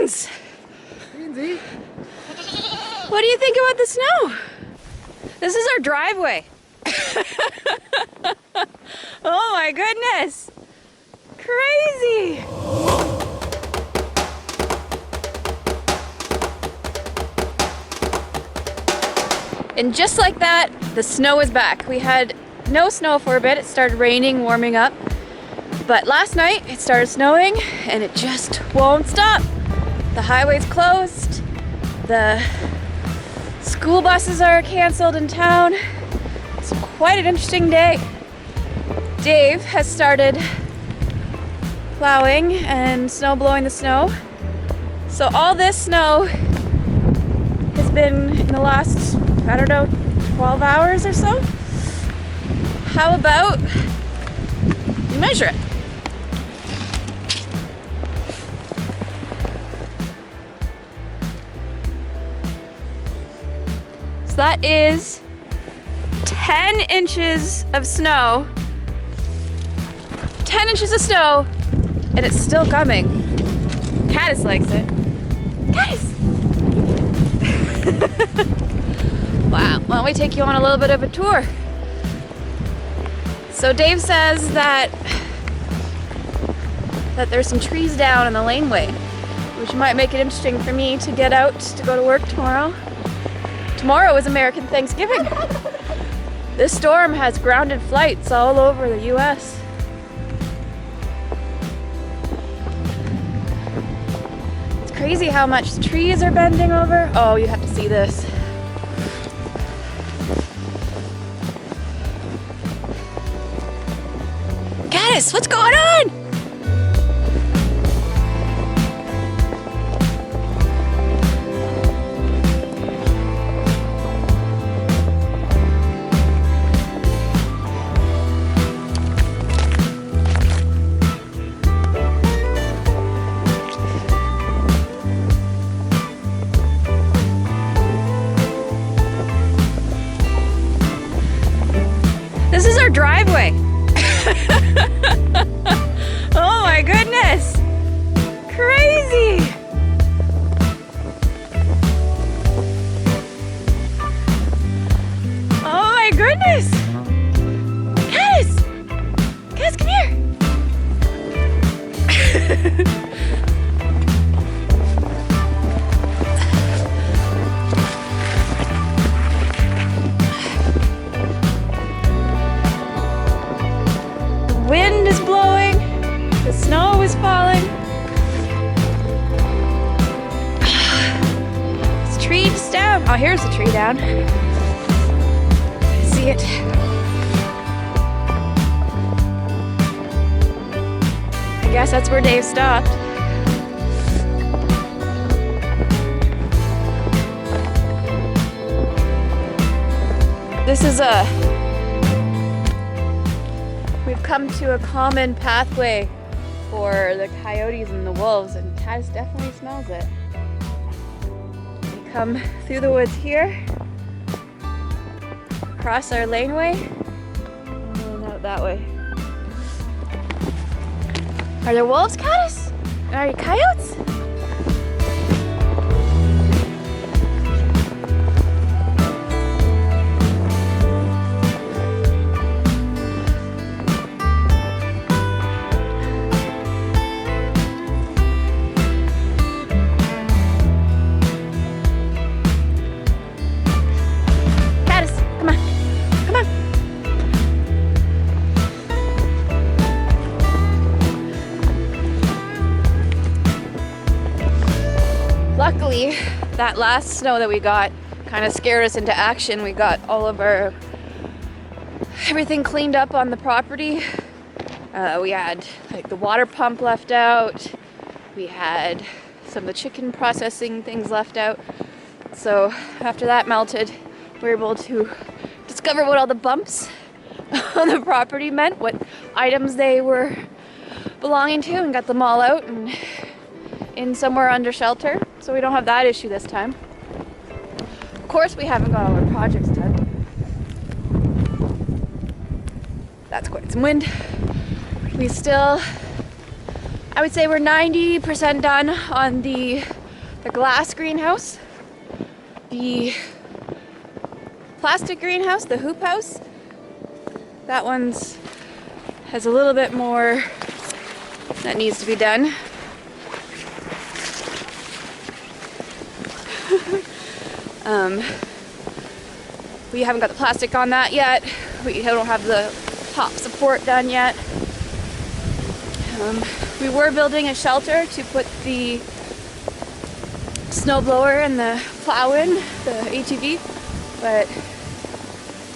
Beans! Beansy. What do you think about the snow? This is our driveway. Oh my goodness! Crazy! And just like that, the snow is back. We had no snow for a bit. It started raining, warming up. But last night it started snowing and it just won't stop. The highway's closed. The school buses are canceled in town. It's quite an interesting day. Dave has started plowing and snow blowing the snow. So all this snow has been in the last, I don't know, 12 hours or so. How about you measure it? So that is 10 inches of snow. 10 inches of snow, and it's still coming. Caddis likes it. Caddis! Wow, why don't we take you on a little bit of a tour? So Dave says that there's some trees down in the laneway, which might make it interesting for me to get out to go to work tomorrow. Tomorrow is American Thanksgiving. This storm has grounded flights all over the US. It's crazy how much the trees are bending over. Oh, you have to see this. Caddis, what's going on? This is our driveway. Oh my goodness. Crazy. Oh my goodness. Caddis. Caddis, come here. Wind is blowing, the snow is falling. This tree just down. Oh, here's the tree down. I see it. I guess that's where Dave stopped. This is we've come to a common pathway for the coyotes and the wolves, and Caddis definitely smells it. We come through the woods here, across our laneway, and out that way. Are there wolves, Caddis? Are you coyotes? Luckily, that last snow that we got kind of scared us into action. We got all of everything cleaned up on the property. We had like the water pump left out. We had some of the chicken processing things left out. So after that melted, we were able to discover what all the bumps on the property meant, what items they were belonging to, and got them all out and in somewhere under shelter, so we don't have that issue this time. Of course, we haven't got all our projects done. That's quite some wind. We still I would say we're 90% done on the glass greenhouse. The plastic greenhouse, the hoop house, that one's has a little bit more that needs to be done. We haven't got the plastic on that yet. We don't have the top support done yet. We were building a shelter to put the snowblower and the plow in, the ATV, but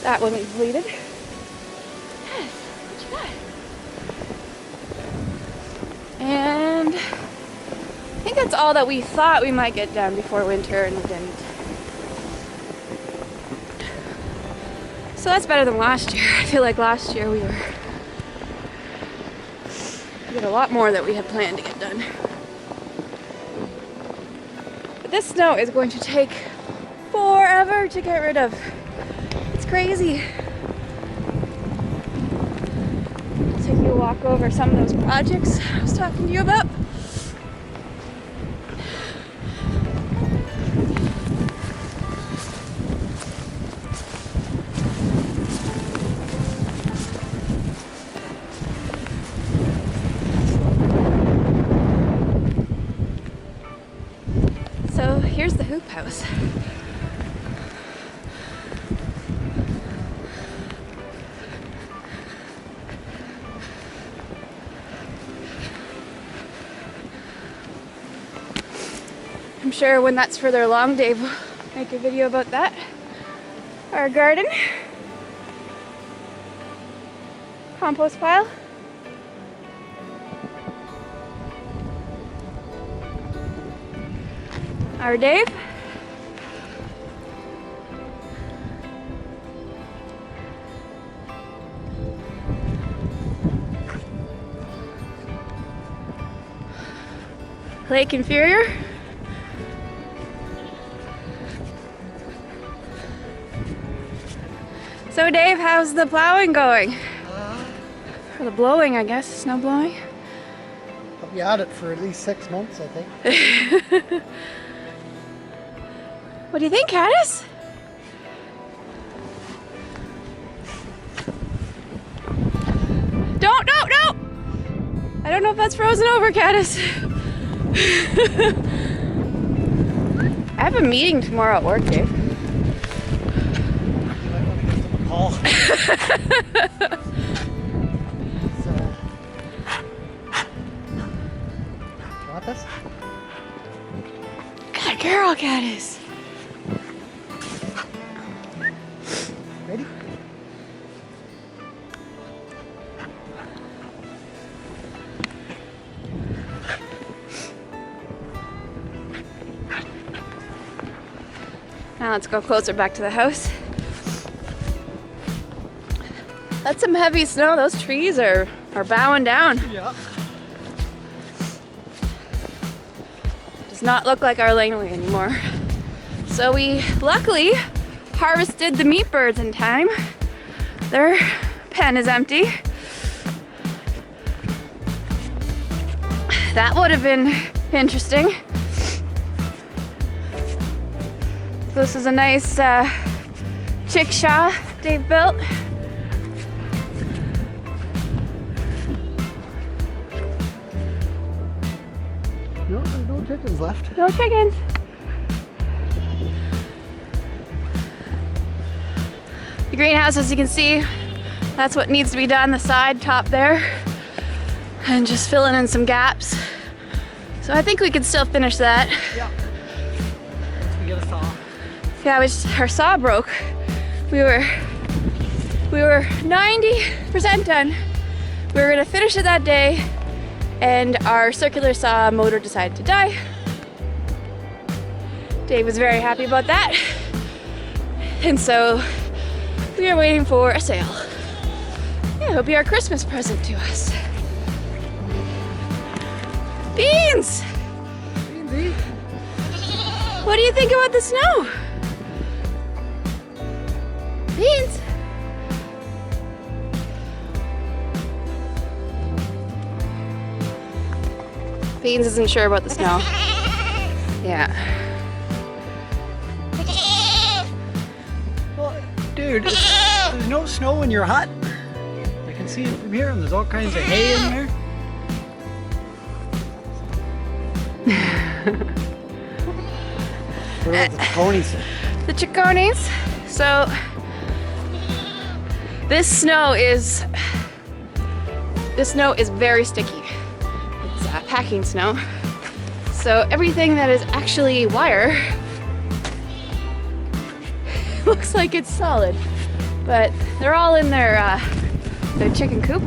that wasn't completed. Yes, what you got? And I think that's all that we thought we might get done before winter, and we didn't. So that's better than last year. I feel like last year we did a lot more that we had planned to get done. But this snow is going to take forever to get rid of. It's crazy. I'll take you a walk over some of those projects I was talking to you about. So here's the hoop house. I'm sure when that's further along, Dave will make a video about that. Our garden. Compost pile. Our Dave. Lake Inferior. So Dave, how's the plowing going? Or the blowing, I guess, snow blowing? I'll be at it for at least 6 months, I think. What do you think, Caddis? Don't! I don't know if that's frozen over, Caddis. I have a meeting tomorrow at work, Dave. Call. Want this? Good girl, Caddis. Ready? Now let's go closer back to the house. That's some heavy snow. Those trees are bowing down. Yeah. Does not look like our laneway anymore. So we luckily harvested the meat birds in time. Their pen is empty. That would have been interesting. This is a nice chickshaw Dave built. No, there's no chickens left. No chickens. The greenhouse, as you can see, that's what needs to be done, the side top there. And just filling in some gaps. So I think we could still finish that. Yeah. We get a saw. Yeah, our saw broke. We were 90% done. We were gonna finish it that day, and our circular saw motor decided to die. Dave was very happy about that. And so we are waiting for a sale. Yeah, it'll be our Christmas present to us. Beans! Beansy. What do you think about the snow? Beans! Beans isn't sure about the snow. Yeah. Well, dude, there's no snow in your hut. I can see it from here, and there's all kinds of hay in there. What about the ponies? The Chiccones. So this snow is very sticky. It's packing snow. So everything that is actually wire looks like it's solid, but they're all in their chicken coop.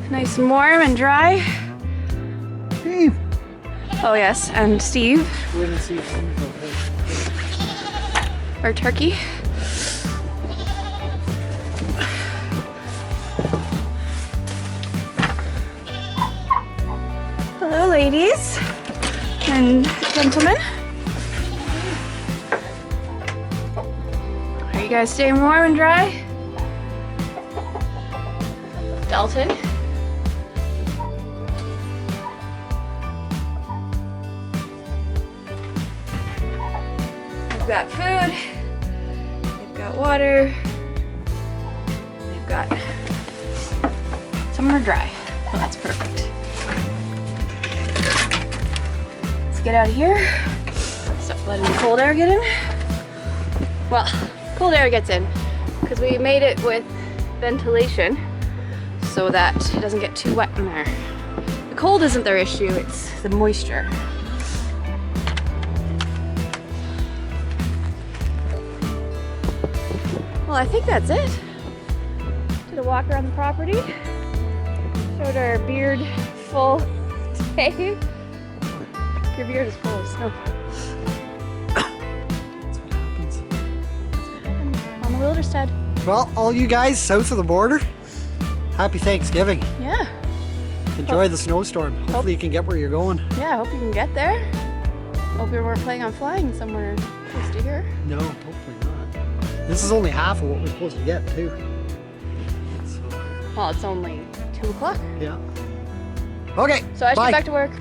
Nice and warm and dry. Steve. Oh yes, and Steve, We're gonna see our turkey. Hello ladies and gentlemen. Are you guys staying warm and dry? Dalton? We've got food, we've got water, we've got somewhere dry. Well, that's perfect. Let's get out of here. Stop letting the cold air get in. Well, cold air gets in because we made it with ventilation so that it doesn't get too wet in there. The cold isn't their issue, it's the moisture. Well, I think that's it. Did a walk around the property. Showed our beard full day. Your beard is full of snow. That's what happens. On the Wilderstead. Well, all you guys south of the border, happy Thanksgiving. Yeah. Enjoy the snowstorm. Hopefully you can get where you're going. Yeah, I hope you can get there. Hope you weren't planning on flying somewhere close to here. No, hopefully not. This is only half of what we're supposed to get, too. So, Well, it's only 2 o'clock. yeah. Okay, So I should bye. get back to work.